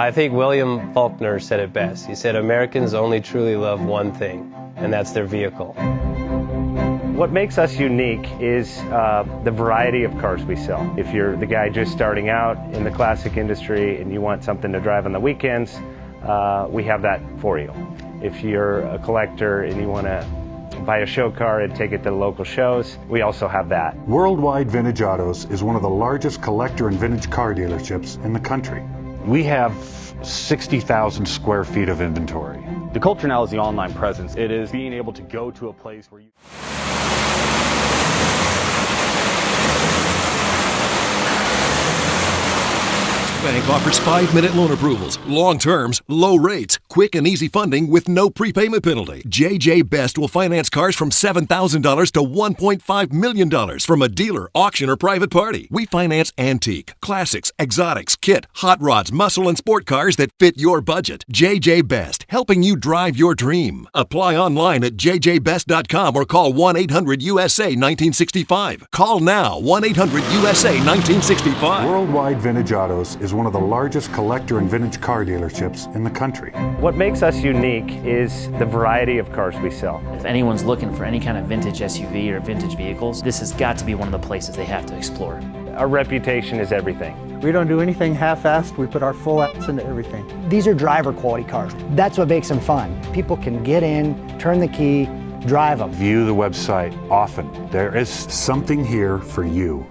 I think William Faulkner said it best. He said, Americans only truly love one thing, and that's their vehicle. What makes us unique is the variety of cars we sell. If you're the guy just starting out in the classic industry and you want something to drive on the weekends, we have that for you. If you're a collector and you want to buy a show car and take it to the local shows, we also have that. Worldwide Vintage Autos is one of the largest collector and vintage car dealerships in the country. We have 60,000 square feet of inventory. The culture now is the online presence. It is being able to go to a place where you... Bank offers 5-minute loan approvals, long terms, low rates, quick and easy funding with no prepayment penalty. JJ Best will finance cars from $7,000 to $1.5 million from a dealer, auction, or private party. We finance antique, classics, exotics, kit, hot rods, muscle, and sport cars that fit your budget. JJ Best, helping you drive your dream. Apply online at jjbest.com or call 1-800-USA-1965. Call now, 1-800-USA-1965. Worldwide Vintage Autos is one of the largest collector and vintage car dealerships in the country. What makes us unique is the variety of cars we sell. If anyone's looking for any kind of vintage SUV or vintage vehicles, this has got to be one of the places they have to explore. Our reputation is everything. We don't do anything half-assed. We put our full ass into everything. These are driver quality cars. That's what makes them fun. People can get in, turn the key, drive them. View the website often. There is something here for you.